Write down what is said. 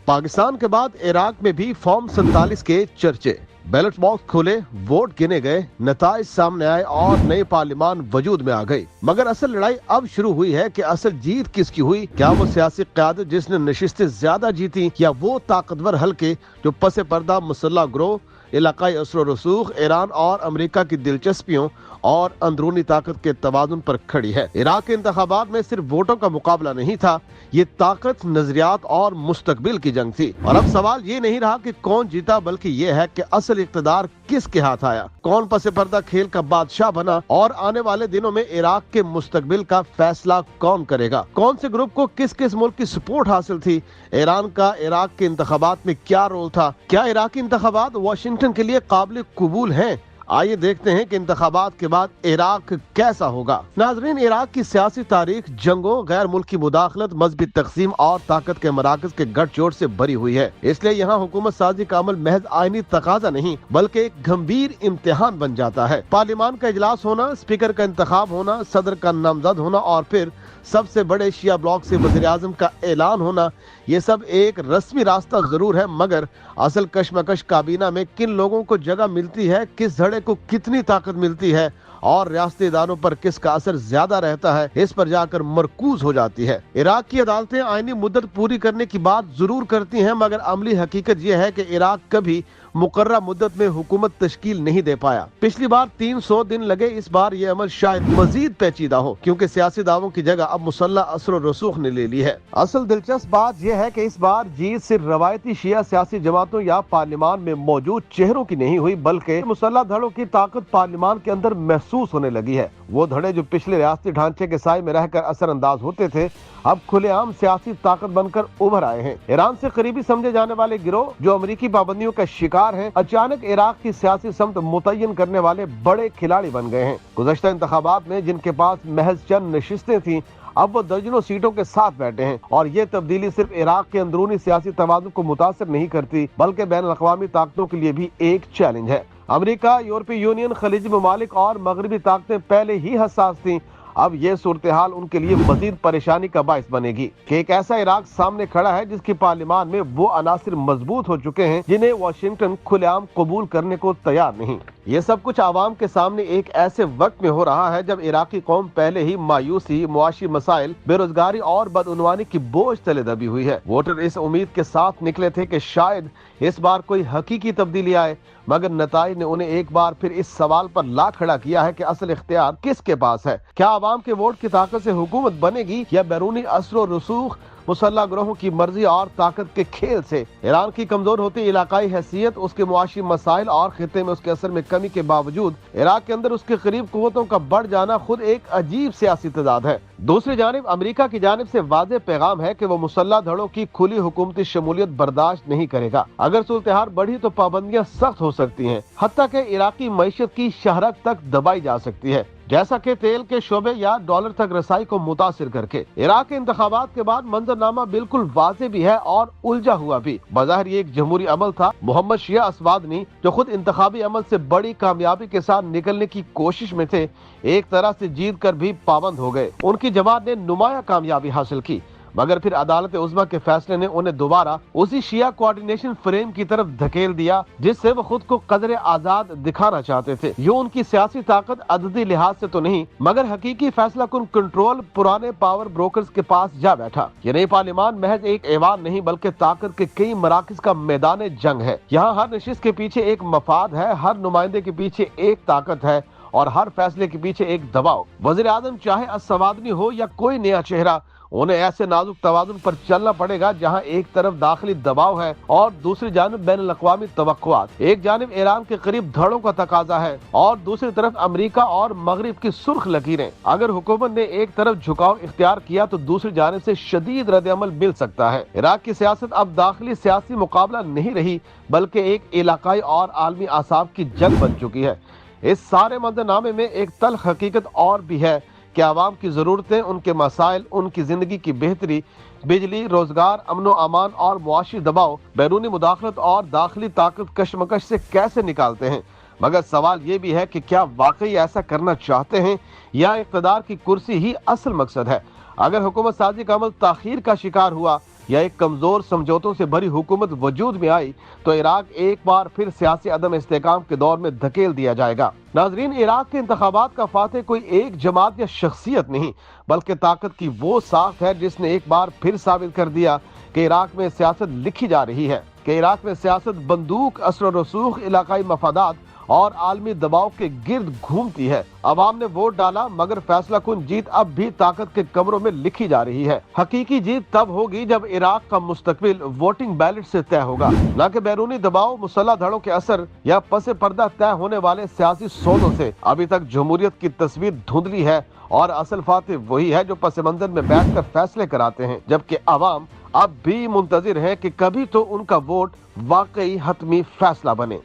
पाकिस्तान के बाद इराक में भी फॉर्म 47 के चर्चे। बैलेट बॉक्स खुले, वोट गिने गए, नताइज सामने आए और नई पार्लियामान वजूद में आ गई। मगर असल लड़ाई अब शुरू हुई है कि असल जीत किसकी हुई। क्या वो सियासी क़यादत जिसने नशिस्तें ज्यादा जीती, या वो ताकतवर हल्के जो पसे पर्दा मुसल्लह ग्रोह, इलाकाई असर रसूख, ईरान और अमेरिका की दिलचस्पियों और अंदरूनी ताकत के तवाज़ुन पर खड़ी है। इराक के इंतखाबात में सिर्फ वोटों का मुकाबला नहीं था, ये ताकत, नजरियात और मुस्तकबिल की जंग थी। और अब सवाल ये नहीं रहा कि कौन जीता, बल्कि ये है कि असल इक़्तिदार किसके हाथ आया, कौन पसे पर्दा खेल का बादशाह बना, और आने वाले दिनों में इराक के मुस्तकबिल का फैसला कौन करेगा। कौन से ग्रुप को किस किस मुल्क की सपोर्ट हासिल थी, ईरान का इराक के इंतखाबात में क्या रोल था, क्या इराकी इंतखाबात वाशिंगटन के लिए काबिल कबूल हैं। आइए देखते हैं कि इंतखाबात के बाद इराक कैसा होगा। नाजरीन, इराक की सियासी तारीख जंगों, गैर मुल्की मुदाखलत, मजहबी तकसीम और ताकत के मराकज के गठजोड़ से भरी हुई है। इसलिए यहाँ हुकूमत साजी का अमल महज आईनी तकाजा नहीं, बल्कि एक गंभीर इम्तिहान बन जाता है। पार्लियामान का इजलास होना, स्पीकर का इंतखाब होना, सदर का नामजद होना और फिर सबसे बड़े शिया ब्लॉक से वज़ीर आज़म का ऐलान होना, ये सब एक रस्मी रास्ता जरूर है, मगर असल कशमकश काबीना में किन लोगों को जगह मिलती है, किस धड़े को कितनी ताकत मिलती है और रियासती इदारों पर किसका असर ज्यादा रहता है, इस पर जाकर मरकूज हो जाती है। इराक की अदालतें आईनी मुद्दत पूरी करने की बात जरूर करती हैं, मगर अमली हकीकत यह है कि इराक कभी मुकर्रर मुद्दत में हुकूमत तश्कील नहीं दे पाया। पिछली बार 300 दिन लगे, इस बार ये अमल शायद मजीद पेचीदा हो, क्योंकि सियासी दावों की जगह अब मुसल्लह असर और रसूख ने ले ली है। असल दिलचस्प बात यह है कि इस बार जीत सिर्फ रवायती शिया सियासी जमातों या पार्लियामान में मौजूद चेहरों की नहीं हुई, बल्कि मुसल्लह धड़ों की ताकत पार्लियामान के अंदर महसूस होने लगी है। वो धड़े जो पिछले रियासती ढांचे के साए में रहकर असर अंदाज होते थे, अब खुलेआम सियासी ताकत बनकर उभर आए हैं। ईरान से करीबी समझे जाने वाले गिरोह जो अमेरिकी पाबंदियों का शिकार हैं, अचानक इराक की सियासी समत मुतय्यन करने वाले बड़े खिलाड़ी बन गए हैं। गुज़श्ता इंतखाबात में जिनके पास महज चंद नशिस्तें थीं, अब वो दर्जनों सीटों के साथ बैठे हैं। और ये तब्दीली सिर्फ इराक के अंदरूनी सियासी तवाज़ुन को मुतासर नहीं करती, बल्कि बैन अक़वामी ताकतों के लिए भी एक चैलेंज है। अमेरिका, यूरोपीय यूनियन, खलीजी ममालिक और मगरबी ताकतें पहले ही हसास थीं। अब ये सूरत हाल उनके लिए मजीद परेशानी का बाइस बनेगी कि एक ऐसा इराक सामने खड़ा है जिसकी पार्लियामान में वो अनासिर मजबूत हो चुके हैं जिन्हें वाशिंगटन खुलेआम कबूल करने को तैयार नहीं। ये सब कुछ आवाम के सामने एक ऐसे वक्त में हो रहा है जब इराकी कौम पहले ही मायूसी, मुआशी मसाइल, बेरोजगारी और बदउनवानी की बोझ तले दबी हुई है। वोटर इस उम्मीद के साथ निकले थे कि शायद इस बार कोई हकीकी तब्दीली आए, मगर नताइज ने उन्हें एक बार फिर इस सवाल पर ला खड़ा किया है कि असल इख्तियार किसके पास है। क्या आवाम के वोट की ताकत से हुकूमत बनेगी, या बैरूनी असर और रसूख, मुसल्लह ग्रोहों की मर्जी और ताकत के खेल से। ईरान की कमजोर होती इलाकाई हैसियत, उसके मुआशी मसाइल और खित्ते में उसके असर में कमी के बावजूद इराक के अंदर उसके करीब कुव्वतों का बढ़ जाना खुद एक अजीब सियासी तजाद है। दूसरी जानिब अमेरिका की जानिब से वाज़ेह पैगाम है कि वो मुसल्लह धड़ों की खुली हुकूमती शमूलियत बर्दाश्त नहीं करेगा। अगर सूरत-ए-हाल बढ़ी तो पाबंदियां सख्त हो सकती हैं, हत्ता कि इराकी मईशत की शहरत तक दबाई जा सकती है, जैसा कि तेल के शोबे या डॉलर तक रसाई को मुतासिर करके। इराक के इंतखाबात के बाद मंजरनामा बिल्कुल वाज़ेह भी है और उलझा हुआ भी। बज़ाहिर ये एक जमहूरी अमल था। मोहम्मद शिया असवादनी, जो खुद इंतखाबी अमल से बड़ी कामयाबी के साथ निकलने की कोशिश में थे, एक तरह से जीत कर भी पाबंद हो गए। उनकी जमात ने नुमाया कामयाबी हासिल की, मगर फिर अदालत उज़्मा के फैसले ने उन्हें दोबारा उसी शिया कोऑर्डिनेशन फ्रेम की तरफ धकेल दिया जिससे वो खुद को कदरे आजाद दिखाना चाहते थे। ये उनकी सियासी ताकत अददी लिहाज से तो नहीं, मगर हकीकी फैसला कुन कंट्रोल पुराने पावर ब्रोकर्स के पास जा बैठा। ये नई पार्लियामान महज एक ऐवान नहीं, बल्कि ताकत के कई मराकज का मैदान जंग है। यहाँ हर नशिस्त के पीछे एक मफाद है, हर नुमाइंदे के पीछे एक ताकत है और हर फैसले के पीछे एक दबाव। वज़ीर आज़म चाहे असवादनी हो या कोई नया चेहरा, उन्हें ऐसे नाजुक तवाज़ुन पर चलना पड़ेगा जहां एक तरफ दाखिली दबाव है और दूसरी जानिब बैनुल अक़वामी तवक्कुआत। एक जानिब ईरान के करीब धड़ों का तकाजा है और दूसरी तरफ अमेरिका और मगरिब की सुर्ख लकीरें। अगर हुकूमत ने एक तरफ झुकाव इख्तियार किया तो दूसरी जानिब से शदीद रद्द-ए-अमल मिल सकता है। इराक की सियासत अब दाखिली सियासी मुकाबला नहीं रही, बल्कि एक इलाकाई और आलमी आसाब की जंग बन चुकी है। इस सारे मंजरनामे में एक तल्ख हकीकत और भी है कि आवाम की ज़रूरतें, उनके मसाइल, उनकी ज़िंदगी की बेहतरी, बिजली, रोजगार, अमन व अमान और मुआशी दबाव, बैरूनी मुदाखलत और दाखिली ताकत कशमकश से कैसे निकालते हैं। मगर सवाल ये भी है कि क्या वाकई ऐसा करना चाहते हैं या इक़्तिदार की कुर्सी ही असल मकसद है। अगर हुकूमत साजी का अमल ताखीर का शिकार हुआ या एक कमजोर समझौतों से भरी हुकूमत वजूद में आई तो इराक एक बार फिर सियासी अदम इस्तेकाम के दौर में धकेल दिया जाएगा। नाजरीन, इराक के इंतखाबात का फातेह कोई एक जमात या शख्सियत नहीं, बल्कि ताकत की वो साख है जिसने एक बार फिर साबित कर दिया कि इराक में सियासत लिखी जा रही है, कि इराक में सियासत बंदूक, असर और रसूख, इलाकाई मफादात और आलमी दबाव के गिर्द घूमती है। अवाम ने वोट डाला, मगर फैसला कुन जीत अब भी ताकत के कमरों में लिखी जा रही है। हकीकी जीत तब होगी जब इराक का मुस्तकबिल वोटिंग बैलेट से तय होगा, न कि बैरूनी दबाव, मुसल्लह धड़ों के असर या पसे पर्दा तय होने वाले सियासी सौदों से। अभी तक जमहूरियत की तस्वीर धुंधली है और असल फातिह वही है जो पस मंजर में बैठकर फैसले कराते हैं, जबकि अवाम अब भी मुंतजिर है कि कभी तो उनका वोट वाकई हतमी फैसला बने।